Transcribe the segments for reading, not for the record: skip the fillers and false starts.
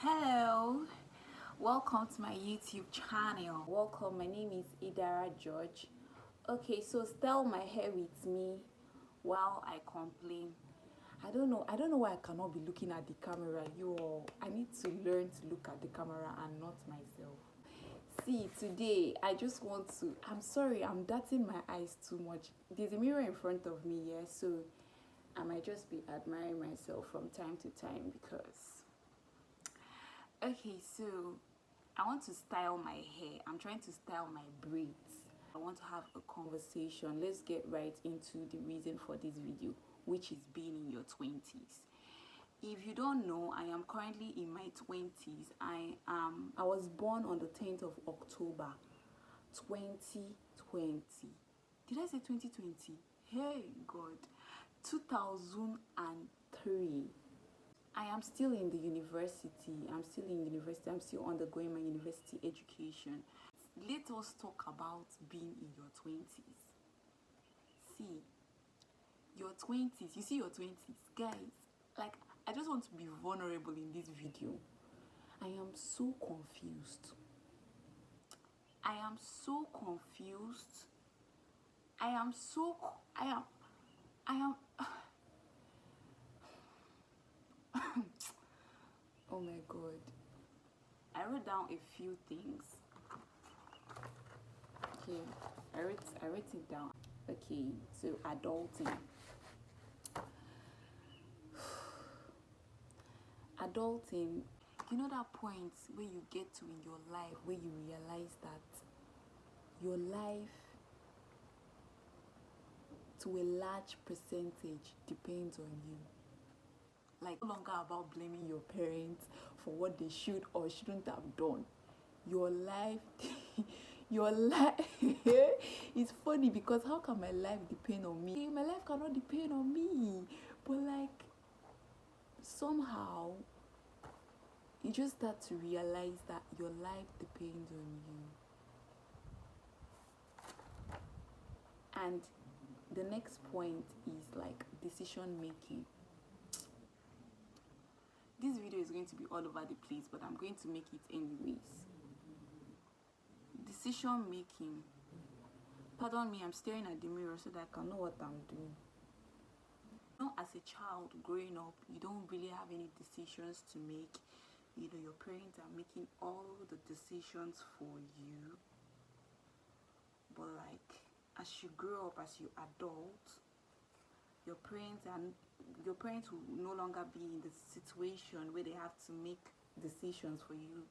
Hello, welcome to my YouTube channel. Welcome, my name is Idara George. Okay, so style my hair with me while I complain. I don't know why I cannot be looking at the camera. I need to learn to look at the camera and not myself. See, today I just want to, I'm sorry, I'm darting my eyes too much. There's a mirror in front of me, yeah, so I might just be admiring myself from time to time because okay, so I want to style my hair. I'm trying to style my braids. I want to have a conversation. Let's get right into the reason for this video, which is being in your 20s. If you don't know, I am currently in my 20s. I was born on the 10th of October 2020. Did I say 2020? Hey God. 2003. I am still in the university. I'm still undergoing my university education. Let us talk about being in your 20s. See, your 20s, you see your 20s, guys, like, I just want to be vulnerable in this video. I am so confused. I am so confused. I am, oh my God. I wrote down a few things. Okay, I wrote it down. Okay, so adulting. Adulting, you know that point where you get to in your life where you realize that your life to a large percentage depends on you. Like, no longer about blaming your parents for what they should or shouldn't have done. Your life your life it's funny because how can my life depend on me? My life cannot depend on me, but like somehow you just start to realize that your life depends on you. And the next point is like decision making. This video is going to be all over the place, but I'm going to make it anyways. Decision making. Pardon me, I'm staring at the mirror so that I can know what I'm doing. You know, as a child growing up, you don't really have any decisions to make. You know, your parents are making all the decisions for you. But like, as you grow up, as you adult, your parents will no longer be in the situation where they have to make decisions for you.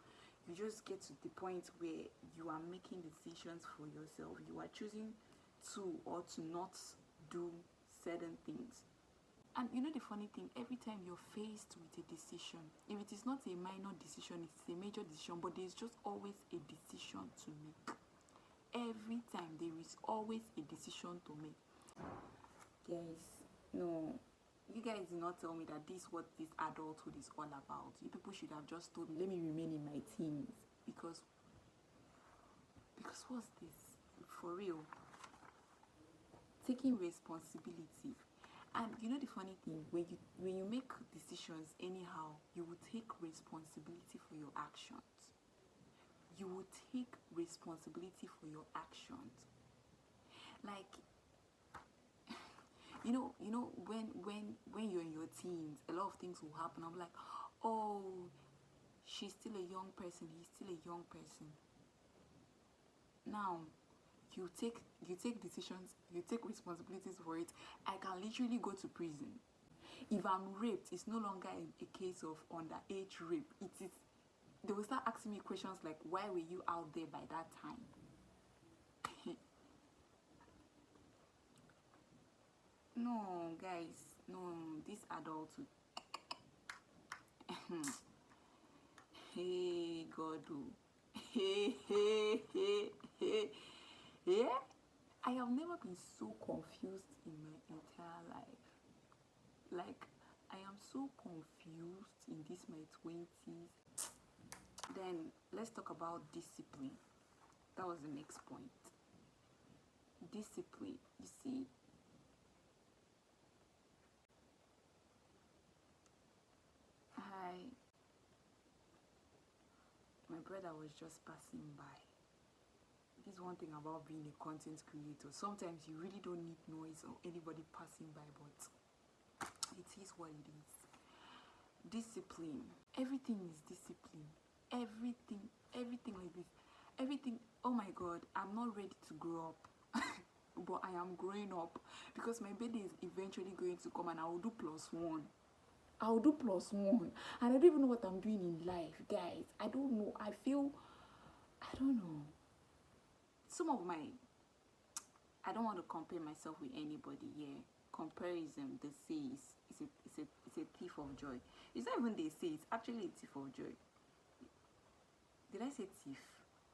You just get to the point where you are making decisions for yourself. You are choosing to or to not do certain things. And you know the funny thing, every time you're faced with a decision, if it is not a minor decision, it's a major decision, but there's just always a decision to make. Every time there is always a decision to make. Guys, no, you guys did not tell me that this is what this adulthood is all about. You people should have just told me, let me remain in my teens. Because what's this? For real. Taking responsibility. And you know the funny thing, when you make decisions anyhow, you will take responsibility for your actions. You will take responsibility for your actions. Like, you know when you're in your teens, a lot of things will happen. I'm like, oh, she's still a young person, he's still a young person. Now you take decisions, you take responsibilities for it. I can literally go to prison. If I'm raped, it's no longer a case of underage rape. It is, they will start asking me questions like, why were you out there by that time? No, guys, no, this adulthood. Hey, God, hey, yeah. I have never been so confused in my entire life. Like, I am so confused in this my 20s. Then let's talk about discipline. That was the next point. Discipline. You see, brother was just passing by. This is one thing about being a content creator. Sometimes you really don't need noise or anybody passing by, but it is what it is. Discipline. Everything is discipline. Everything like this. Everything. Oh my God, I'm not ready to grow up. But I am growing up because my birthday is eventually going to come and I will do +1. I'll do +1 and I don't even know what I'm doing in life, guys. I don't know. I don't know. Some of my, I don't want to compare myself with anybody. Yeah, comparison, they say it's a thief of joy. It's not even they say, it's actually a thief of joy. Did I say thief?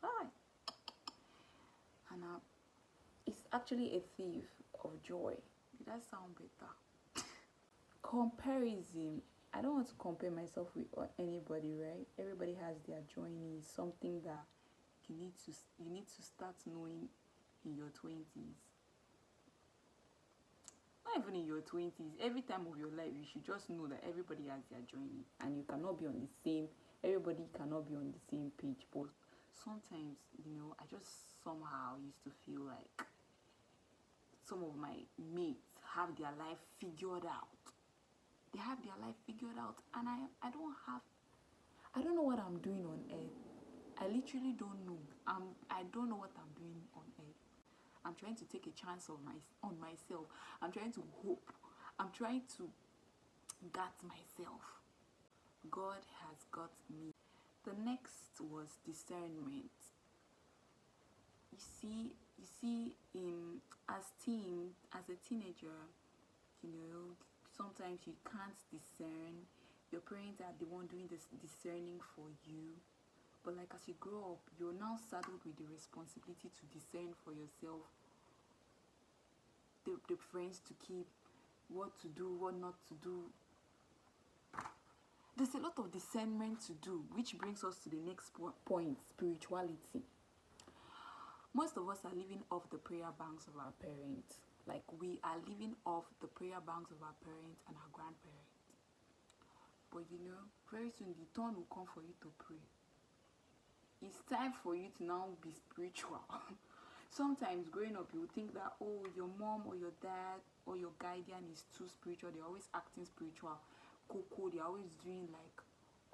Why? And it's actually a thief of joy. Did that sound better? Comparison. I don't want to compare myself with anybody, right? Everybody has their journey. It's something that you need to start knowing in your 20s. Not even in your 20s. Every time of your life, you should just know that everybody has their journey, and you cannot be on the same. Everybody cannot be on the same page. But sometimes, I just somehow used to feel like some of my mates have their life figured out. They have their life figured out, and I don't know what I'm doing on earth. I literally don't know. I don't know what I'm doing on earth. I'm trying to take a chance on myself. I'm trying to hope. I'm trying to gut myself. God has got me. The next was discernment. You see, as a teenager, sometimes you can't discern. Your parents are the one doing this discerning for you. But like as you grow up, you're now saddled with the responsibility to discern for yourself. The friends to keep, what to do, what not to do. There's a lot of discernment to do, which brings us to the next point, spirituality. Most of us are living off the prayer banks of our parents. Like we are living off the prayer banks of our parents and our grandparents. But very soon the turn will come for you to pray. It's time for you to now be spiritual. Sometimes growing up, you would think that, your mom or your dad or your guardian is too spiritual. They're always acting spiritual. Coco, they're always doing like,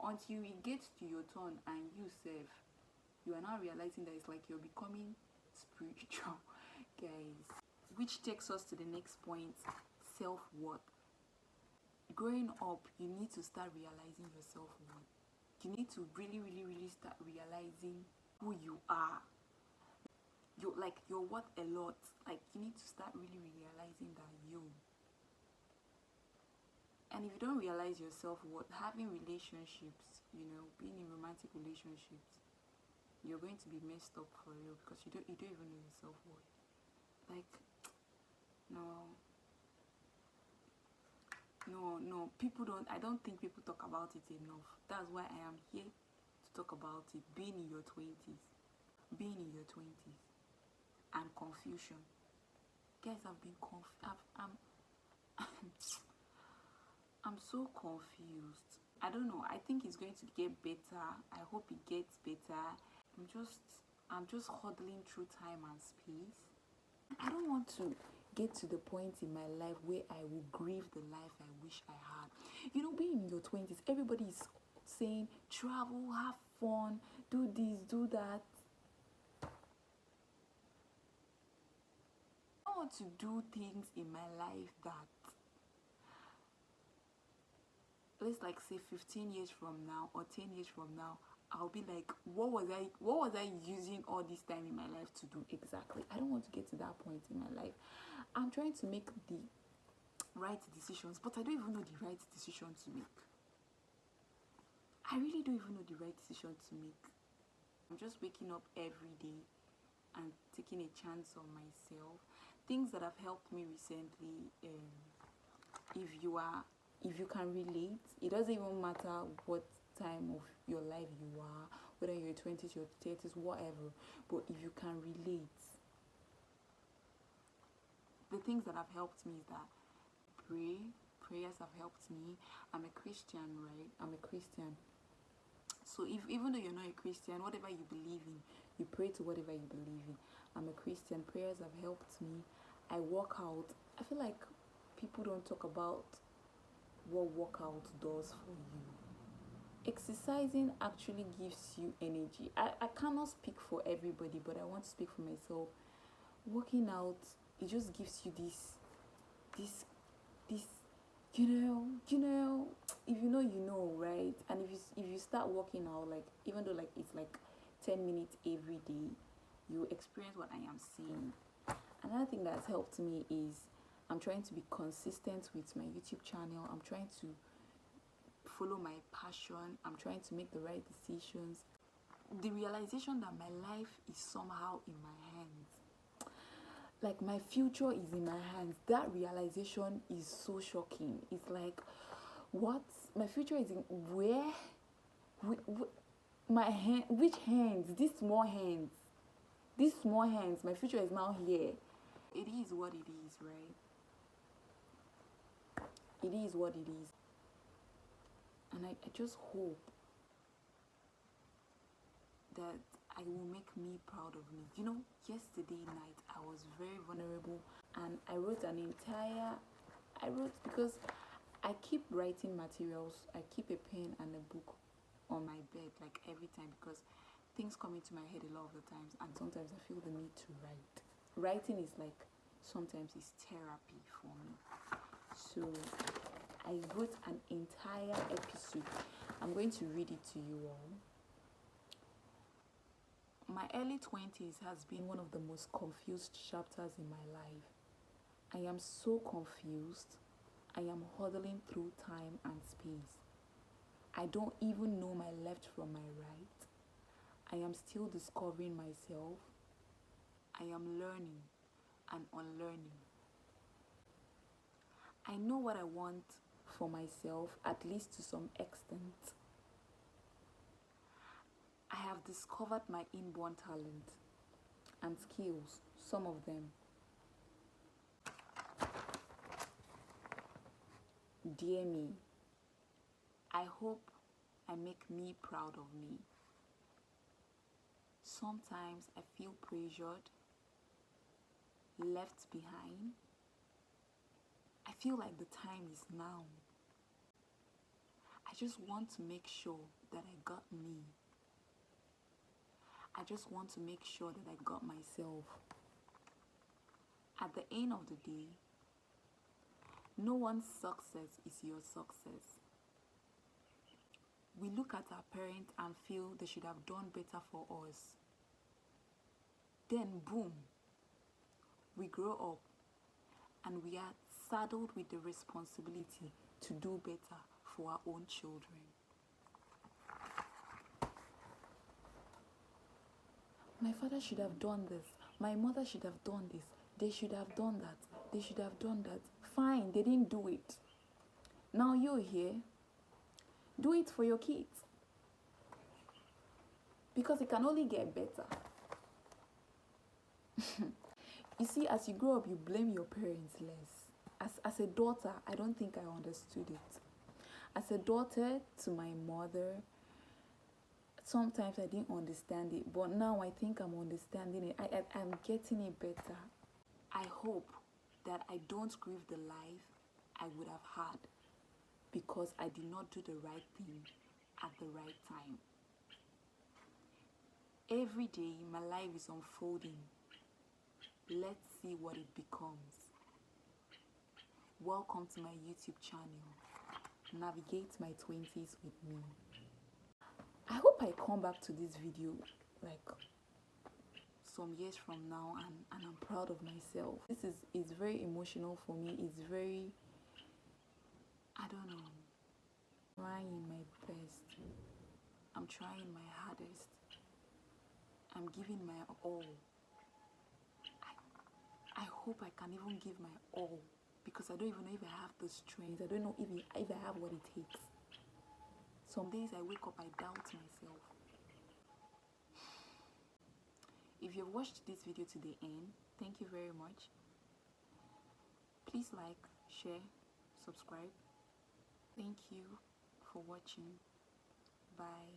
until it gets to your turn and you are now realizing that it's like you're becoming spiritual, guys. Which takes us to the next point, self-worth. Growing up, you need to start realizing your self-worth. You need to really, really, really start realizing who you are. You're worth a lot. Like, you need to start really realizing that you. And if you don't realize your self-worth, having relationships, being in romantic relationships, you're going to be messed up for real because you don't even know your self-worth. Like, no, I don't think people talk about it enough. That's why I am here to talk about it. Being in your 20s and confusion. Guys, I'm so confused. I don't know. I think it's going to get better. I hope it gets better. I'm just huddling through time and space. I don't want to get to the point in my life where I will grieve the life I wish I had. Being in your 20s, everybody is saying travel, have fun, do this, do that. I want to do things in my life that, let's like say 15 years from now or 10 years from now, I'll be like, what was I using all this time in my life to do exactly? I don't want to get to that point in my life. I'm trying to make the right decisions, but I don't even know the right decision to make. I really don't even know the right decision to make. I'm just waking up every day and taking a chance on myself. Things that have helped me recently, if you can relate, it doesn't even matter what time of your life you are, whether you're 20s, your 30s, whatever, but if you can relate, the things that have helped me is that prayers have helped me. I'm a Christian, right? So if even though you're not a Christian, whatever you believe in, you pray to whatever you believe in. I'm a Christian. Prayers have helped me. I work out. I feel like people don't talk about what workout does for you. Exercising actually gives you energy. I cannot speak for everybody, but I want to speak for myself. Working out, it just gives you this if you know, you know, right? And if you start working out, like, even though like it's like 10 minutes every day, you experience what I am saying. Another thing that's helped me is I'm trying to be consistent with my YouTube channel. I'm trying to follow my passion. I'm trying to make the right decisions. The realization that my life is somehow in my hands, like my future is in my hands, that realization is so shocking. It's like, what? My future is in where? My hand? Which hands? These small hands. These small hands. My future is now here. It is what it is, right? It is what it is. And I just hope that I will make me proud of me. You know, yesterday night I was very vulnerable, and I wrote because I keep writing materials. I keep a pen and a book on my bed like every time, because things come into my head a lot of the times, and sometimes I feel the need to write. Writing is like, sometimes it's therapy for me. So I wrote an entire episode. I'm going to read it to you all. My early 20s has been one of the most confused chapters in my life. I am so confused. I am huddling through time and space. I don't even know my left from my right. I am still discovering myself. I am learning and unlearning. I know what I want for myself, at least to some extent. I have discovered my inborn talent and skills, some of them. Dear me, I hope I make me proud of me. Sometimes I feel pressured, left behind. I feel like the time is now. I just want to make sure that I got me. I just want to make sure that I got myself. At the end of the day, no one's success is your success. We look at our parents and feel they should have done better for us. Then boom, we grow up and we are saddled with the responsibility to do better for our own children. My father should have done this. My mother should have done this. They should have done that. They should have done that. Fine, they didn't do it. Now you're here. Do it for your kids. Because it can only get better. You see, as you grow up, you blame your parents less. As a daughter, I don't think I understood it. As a daughter to my mother, sometimes I didn't understand it, but now I think I'm understanding it. I'm getting it better. I hope that I don't grieve the life I would have had because I did not do the right thing at the right time. Every day, my life is unfolding. Let's see what it becomes. Welcome to my YouTube channel. Navigate my 20s with me. I hope I come back to this video like some years from now and I'm proud of myself. This is very emotional for me. It's very, I don't know, trying my best. I'm trying my hardest. I'm giving my all. I hope I can even give my all, because I don't even know if I have the strength. I don't know if I have what it takes. Some days I wake up, I doubt myself. If you've watched this video to the end, thank you very much. Please like, share, subscribe. Thank you for watching. Bye.